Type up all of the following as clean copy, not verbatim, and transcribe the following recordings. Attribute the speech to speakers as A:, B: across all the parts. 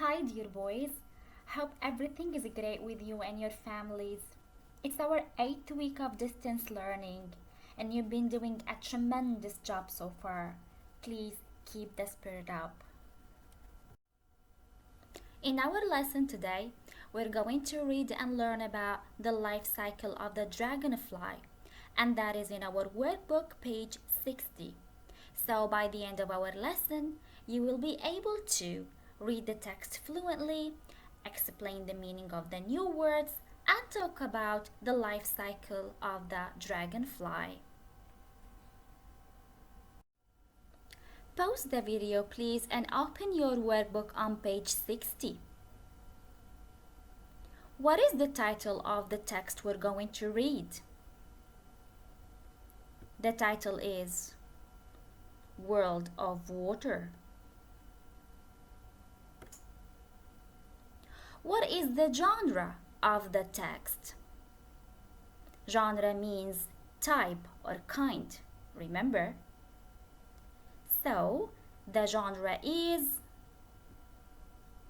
A: Hi, dear boys. Hope everything is great with you and your families. It's our 8th week of distance learning, and you've been doing a tremendous job so far. Please keep the spirit up. In our lesson today, we're going to read and learn about the life cycle of the dragonfly, and that is in our workbook, page 60. So, by the end of our lesson, you will be able to read the text fluently, explain the meaning of the new words, and talk about the life cycle of the dragonfly. Pause the video, please, and open your workbook on page 60. What is the title of the text we're going to read? The title is World of Water. What is the genre of the text? Genre means type or kind, remember? So, the genre is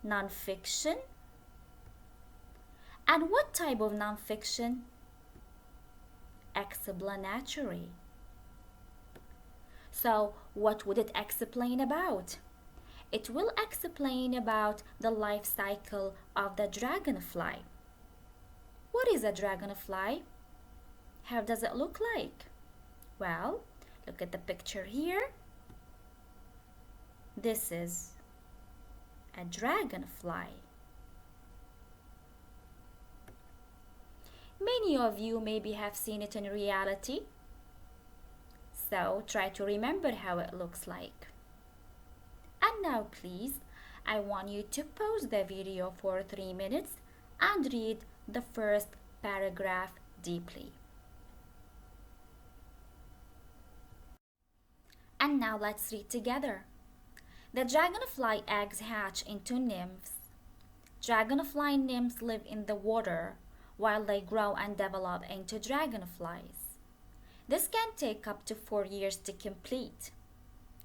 A: non-fiction. And what type of non-fiction? Explanatory. So, what would it explain about? It will explain about the life cycle of the dragonfly. What is a dragonfly? How does it look like? Well, look at the picture here. This is a dragonfly. Many of you maybe have seen it in reality. So try to remember how it looks like. And now please, I want you to pause the video for 3 minutes and read the first paragraph deeply. And now let's read together. The dragonfly eggs hatch into nymphs. Dragonfly nymphs live in the water while they grow and develop into dragonflies. This can take up to 4 years to complete.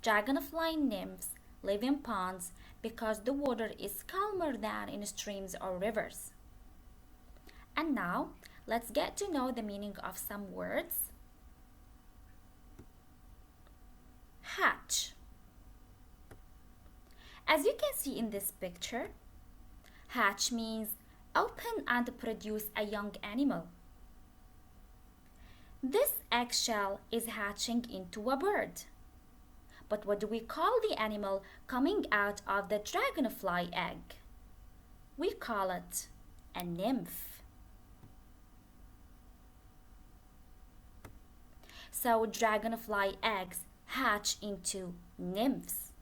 A: Dragonfly nymphs live in ponds because the water is calmer than in streams or rivers. And now, let's get to know the meaning of some words. Hatch. As you can see in this picture, hatch means open and produce a young animal. This eggshell is hatching into a bird. But what do we call the animal coming out of the dragonfly egg? We call it a nymph. So dragonfly eggs hatch into nymphs.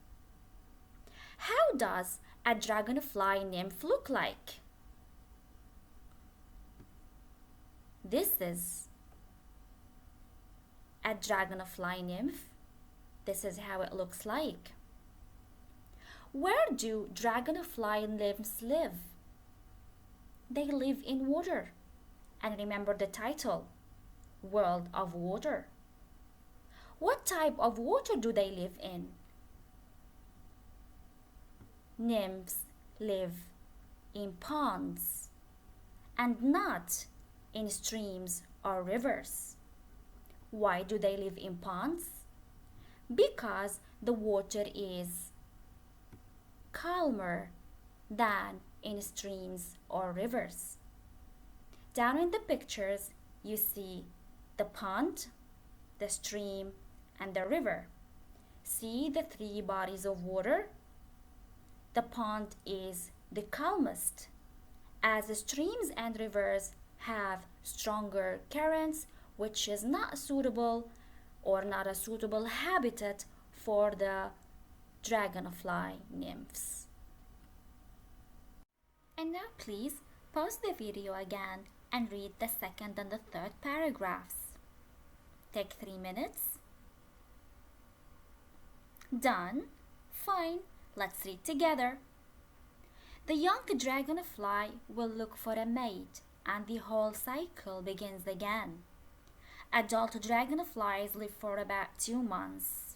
A: How does a dragonfly nymph look like? This is a dragonfly nymph. This is how it looks like. Where do dragonfly nymphs live? They live in water. And remember the title, World of Water. What type of water do they live in? Nymphs live in ponds and not in streams or rivers. Why do they live in ponds? Because the water is calmer than in streams or rivers. Down in the pictures, you see the pond, the stream, and the river. See the 3 bodies of water? The pond is the calmest, as the streams and rivers have stronger currents, which is not suitable or not a suitable habitat for the dragonfly nymphs. And now please pause the video again and read the second and the third paragraphs. Take 3 minutes. Done? Fine. Let's read together. The young dragonfly will look for a mate and the whole cycle begins again. Adult dragonflies live for about 2 months.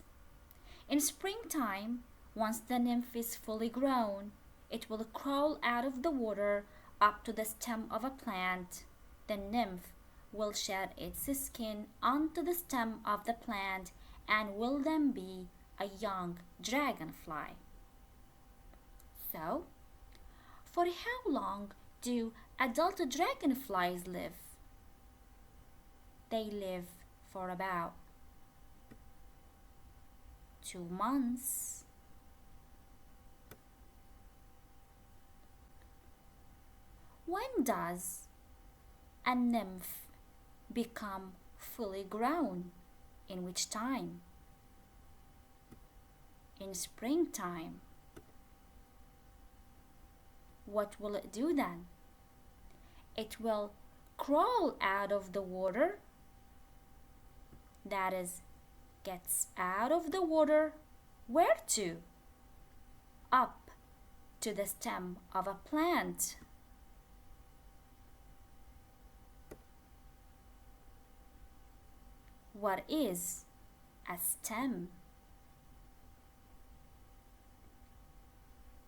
A: In springtime, once the nymph is fully grown, It will crawl out of the water up to the stem of a plant. The nymph will shed its skin onto the stem of the plant and will then be a young dragonfly. So, for how long do adult dragonflies live? They live for about 2 months. When does a nymph become fully grown? In which time? In springtime. What will it do then? It will crawl out of the water. That is, gets out of the water. Where to? Up to the stem of a plant. What is a stem?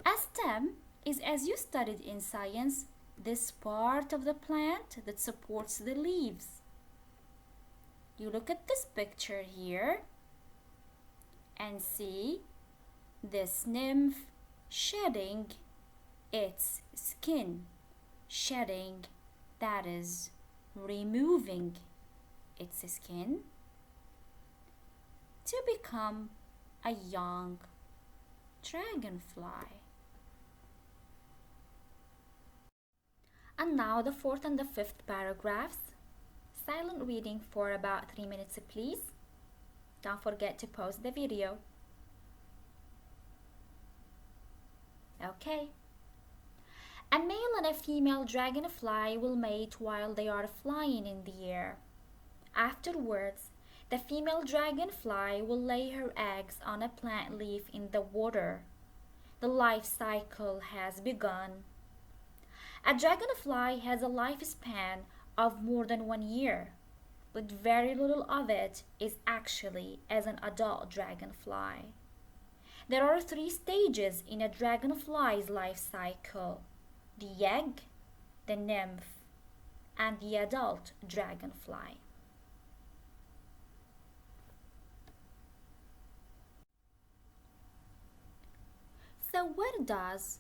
A: A stem is, as you studied in science, this part of the plant that supports the leaves. You look at this picture here and see this nymph shedding its skin. Shedding, that is, removing its skin to become a young dragonfly. And now the fourth and the fifth paragraphs. Silent reading for about 3 minutes please. Don't forget to pause the video. Okay. A male and a female dragonfly will mate while they are flying in the air. Afterwards, the female dragonfly will lay her eggs on a plant leaf in the water. The life cycle has begun. A dragonfly has a lifespan of more than 1 year, but very little of it is actually as an adult dragonfly. There are 3 stages in a dragonfly's life cycle: the egg, the nymph, and the adult dragonfly. So where does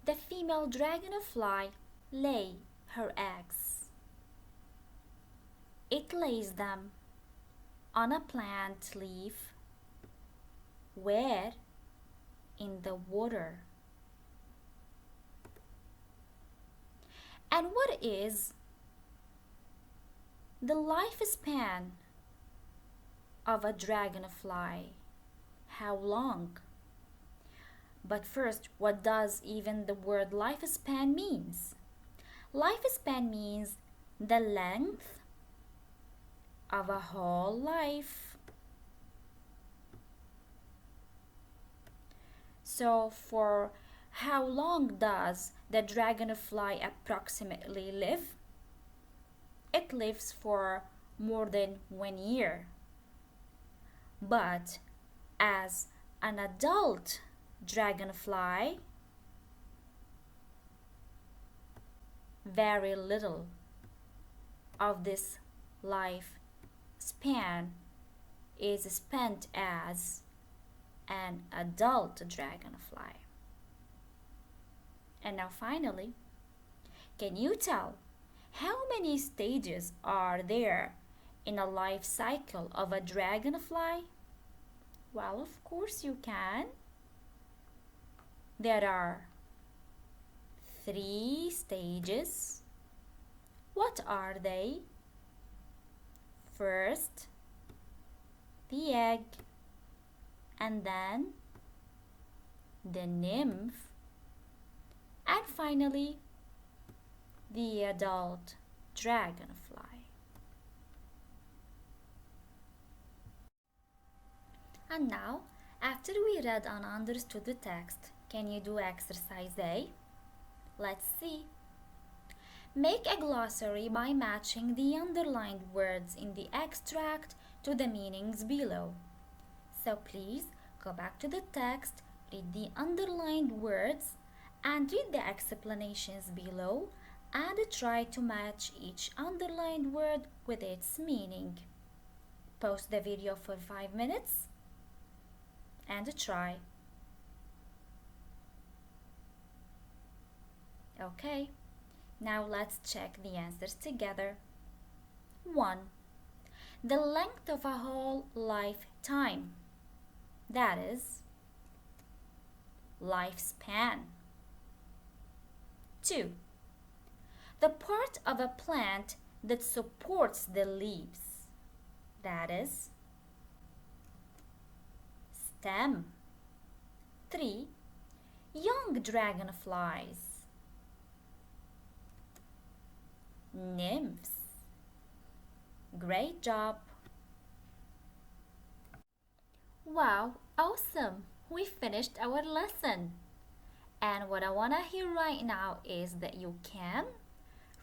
A: the female dragonfly lay her eggs? It lays them on a plant leaf. Where? In the water. And what is the lifespan of a dragonfly? How long? But first, what does even the word lifespan means? Lifespan means the length of a whole life. So for how long does the dragonfly approximately live? It lives for more than 1 year. But as an adult dragonfly, very little of this life span is spent as an adult dragonfly. And now finally, can you tell how many stages are there in a life cycle of a dragonfly? Well, of course you can. There are 3 stages. What are they? First, the egg, and then the nymph, and finally, the adult dragonfly. And now, after we read and understood the text, can you do exercise A? Let's see. Make a glossary by matching the underlined words in the extract to the meanings below. So please go back to the text, read the underlined words, and read the explanations below and try to match each underlined word with its meaning. Pause the video for 5 minutes and try. Okay, now let's check the answers together. 1. The length of a whole lifetime. That is lifespan. 2. The part of a plant that supports the leaves. That is stem. 3. Young dragonflies. Nymphs. Great job! Wow, awesome! We finished our lesson. And what I want to hear right now is that you can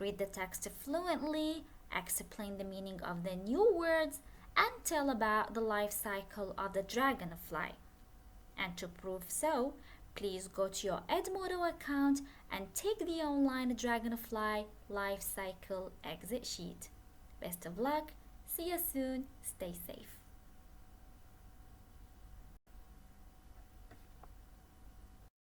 A: read the text fluently, explain the meaning of the new words, and tell about the life cycle of the dragonfly. And to prove so, please go to your Edmodo account and take the online Dragonfly life cycle exit sheet. Best of luck, see you soon, stay safe.